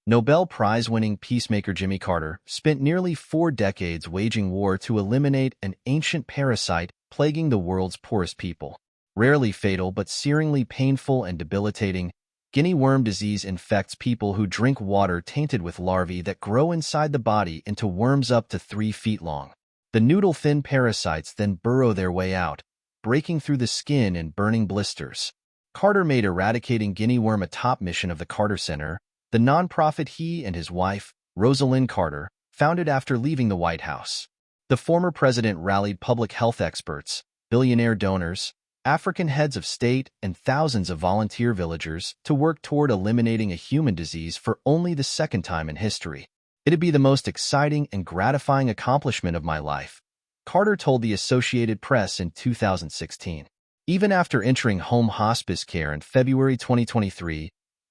Nobel Prize-winning peacemaker Jimmy Carter spent nearly 4 decades waging war to eliminate an ancient parasite plaguing the world's poorest people. Rarely fatal but searingly painful and debilitating, Guinea worm disease infects people who drink water tainted with larvae that grow inside the body into worms up to 3 feet long. The noodle-thin parasites then burrow their way out, breaking through the skin in burning blisters. Carter made eradicating guinea worm a top mission of the Carter Center, the nonprofit he and his wife, Rosalind Carter, founded after leaving the White House. The former president rallied public health experts, billionaire donors, African heads of state, and thousands of volunteer villagers to work toward eliminating a human disease for only the second time in history. "It'd be the most exciting and gratifying accomplishment of my life," Carter told the Associated Press in 2016. Even after entering home hospice care in February 2023,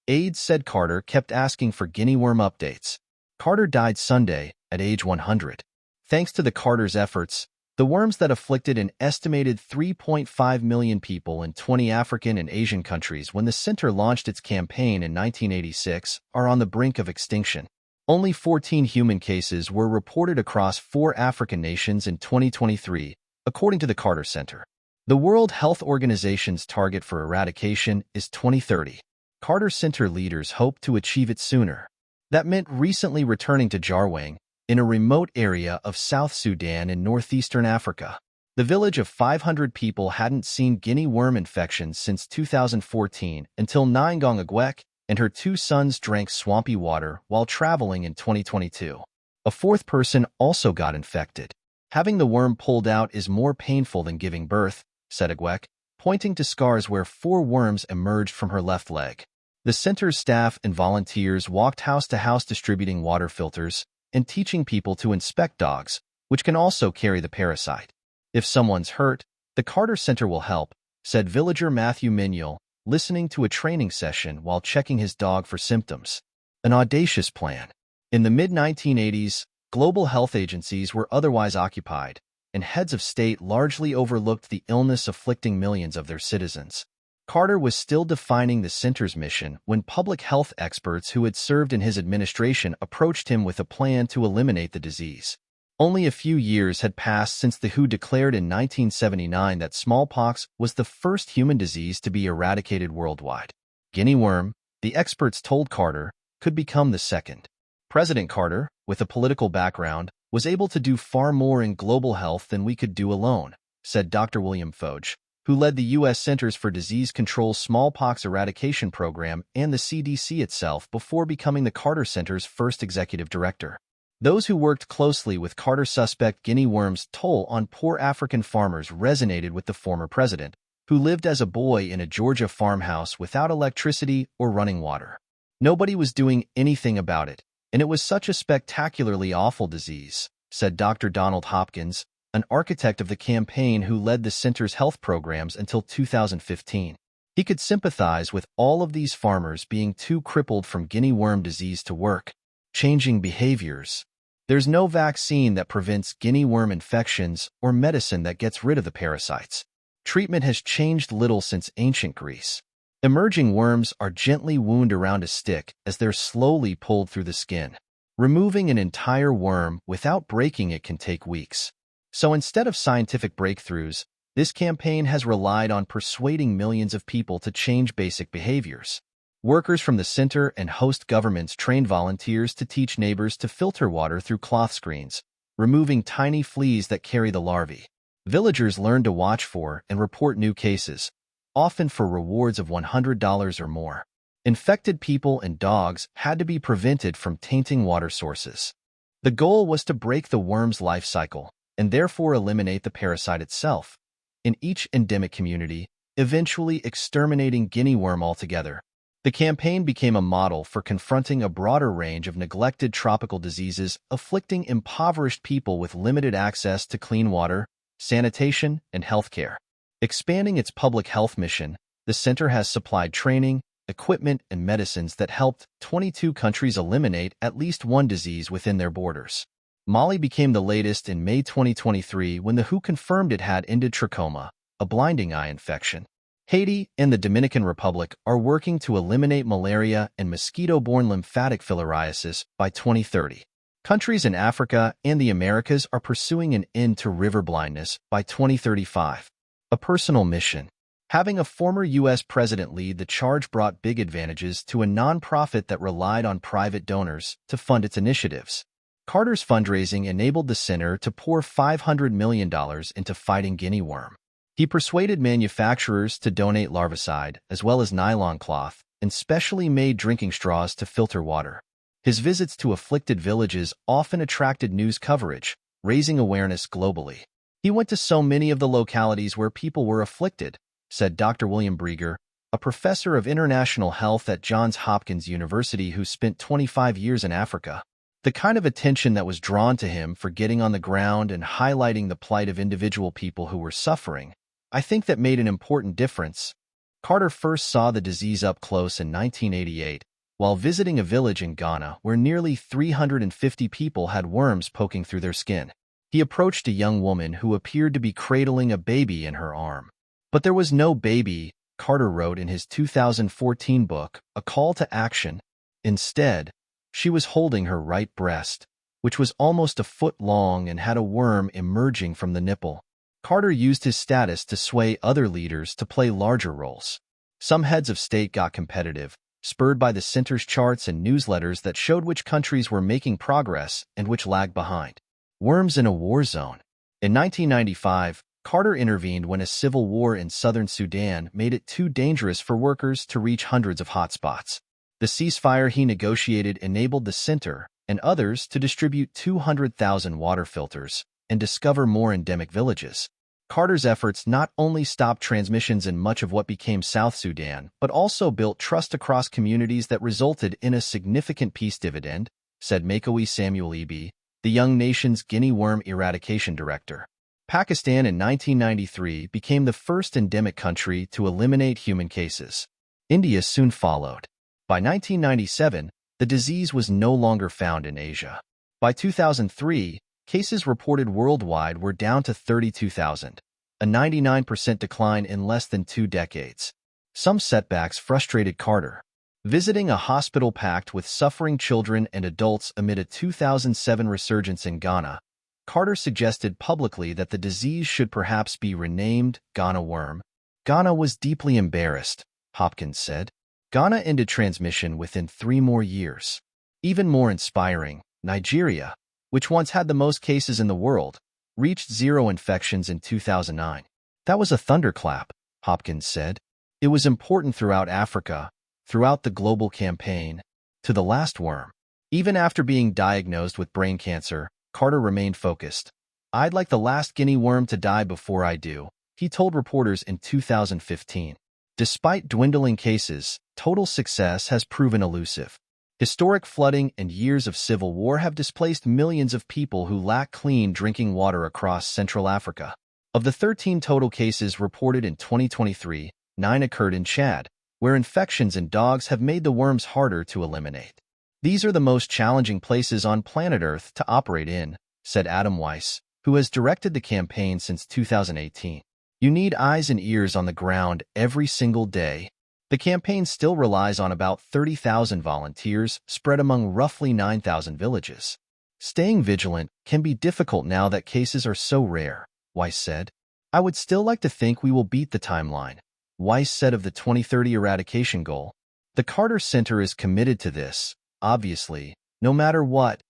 aides said Carter kept asking for guinea worm updates. Carter died Sunday at age 100. Thanks to the Carter's efforts, the worms that afflicted an estimated 3.5 million people in 20 African and Asian countries when the center launched its campaign in 1986 are on the brink of extinction. Only 14 human cases were reported across 4 African nations in 2023, according to the Carter Center. The World Health Organization's target for eradication is 2030. Carter Center leaders hope to achieve it sooner. That meant recently returning to Jarwang, in a remote area of South Sudan in northeastern Africa. The village of 500 people hadn't seen guinea worm infections since 2014 until Nyangong Agwek and her 2 sons drank swampy water while traveling in 2022. A 4th person also got infected. "Having the worm pulled out is more painful than giving birth," said Agwek, pointing to scars where 4 worms emerged from her left leg. The center's staff and volunteers walked house to house distributing water filters and teaching people to inspect dogs, which can also carry the parasite. "If someone's hurt, the Carter Center will help," said villager Matthew Mignol, listening to a training session while checking his dog for symptoms. An audacious plan. In the mid-1980s, global health agencies were otherwise occupied, and heads of state largely overlooked the illness afflicting millions of their citizens. Carter was still defining the center's mission when public health experts who had served in his administration approached him with a plan to eliminate the disease. Only a few years had passed since the WHO declared in 1979 that smallpox was the first human disease to be eradicated worldwide. Guinea worm, the experts told Carter, could become the second. President Carter, with a political background, was able to do far more in global health than we could do alone, said Dr. William Foge, who led the U.S. Centers for Disease Control's smallpox eradication program and the CDC itself before becoming the Carter Center's first executive director. Those who worked closely with Carter suspect guinea worms' toll on poor African farmers resonated with the former president, who lived as a boy in a Georgia farmhouse without electricity or running water. Nobody was doing anything about it, and it was such a spectacularly awful disease, said Dr. Donald Hopkins, an architect of the campaign who led the center's health programs until 2015. He could sympathize with all of these farmers being too crippled from guinea worm disease to work. Changing behaviors. There's no vaccine that prevents guinea worm infections or medicine that gets rid of the parasites. Treatment has changed little since ancient Greece. Emerging worms are gently wound around a stick as they're slowly pulled through the skin. Removing an entire worm without breaking it can take weeks. So instead of scientific breakthroughs, this campaign has relied on persuading millions of people to change basic behaviors. Workers from the center and host governments trained volunteers to teach neighbors to filter water through cloth screens, removing tiny fleas that carry the larvae. Villagers learned to watch for and report new cases, often for rewards of $100 or more. Infected people and dogs had to be prevented from tainting water sources. The goal was to break the worm's life cycle and therefore eliminate the parasite itself, in each endemic community, eventually exterminating guinea worm altogether. The campaign became a model for confronting a broader range of neglected tropical diseases afflicting impoverished people with limited access to clean water, sanitation, and healthcare. Expanding its public health mission, the center has supplied training, equipment, and medicines that helped 22 countries eliminate at least one disease within their borders. Mali became the latest in May 2023 when the WHO confirmed it had ended trachoma, a blinding eye infection. Haiti and the Dominican Republic are working to eliminate malaria and mosquito-borne lymphatic filariasis by 2030. Countries in Africa and the Americas are pursuing an end to river blindness by 2035. A personal mission. Having a former U.S. president lead the charge brought big advantages to a nonprofit that relied on private donors to fund its initiatives. Carter's fundraising enabled the center to pour $500 million into fighting Guinea worm. He persuaded manufacturers to donate larvicide, as well as nylon cloth, and specially made drinking straws to filter water. His visits to afflicted villages often attracted news coverage, raising awareness globally. He went to so many of the localities where people were afflicted, said Dr. William Brieger, a professor of international health at Johns Hopkins University who spent 25 years in Africa. The kind of attention that was drawn to him for getting on the ground and highlighting the plight of individual people who were suffering, I think that made an important difference. Carter first saw the disease up close in 1988, while visiting a village in Ghana where nearly 350 people had worms poking through their skin. He approached a young woman who appeared to be cradling a baby in her arm. But there was no baby, Carter wrote in his 2014 book, A Call to Action. Instead, she was holding her right breast, which was almost a foot long and had a worm emerging from the nipple. Carter used his status to sway other leaders to play larger roles. Some heads of state got competitive, spurred by the center's charts and newsletters that showed which countries were making progress and which lagged behind. Worms in a war zone. In 1995, Carter intervened when a civil war in southern Sudan made it too dangerous for workers to reach hundreds of hotspots. The ceasefire he negotiated enabled the center and others to distribute 200,000 water filters and discover more endemic villages. Carter's efforts not only stopped transmissions in much of what became South Sudan, but also built trust across communities that resulted in a significant peace dividend, said Makoe Samuel Eby, the young nation's Guinea worm eradication director. Pakistan in 1993 became the first endemic country to eliminate human cases. India soon followed. By 1997, the disease was no longer found in Asia. By 2003, cases reported worldwide were down to 32,000, a 99% decline in less than 2 decades. Some setbacks frustrated Carter. Visiting a hospital packed with suffering children and adults amid a 2007 resurgence in Ghana, Carter suggested publicly that the disease should perhaps be renamed Ghana worm. Ghana was deeply embarrassed, Hopkins said. Ghana ended transmission within 3 more years. Even more inspiring, Nigeria, which once had the most cases in the world, reached 0 infections in 2009. That was a thunderclap, Hopkins said. It was important throughout Africa, throughout the global campaign, to the last worm. Even after being diagnosed with brain cancer, Carter remained focused. I'd like the last Guinea worm to die before I do, he told reporters in 2015. Despite dwindling cases, total success has proven elusive. Historic flooding and years of civil war have displaced millions of people who lack clean drinking water across Central Africa. Of the 13 total cases reported in 2023, 9 occurred in Chad, where infections in dogs have made the worms harder to eliminate. These are the most challenging places on planet Earth to operate in, said Adam Weiss, who has directed the campaign since 2018. You need eyes and ears on the ground every single day. The campaign still relies on about 30,000 volunteers spread among roughly 9,000 villages. Staying vigilant can be difficult now that cases are so rare, Weiss said. I would still like to think we will beat the timeline, Weiss said of the 2030 eradication goal. The Carter Center is committed to this, obviously, no matter what,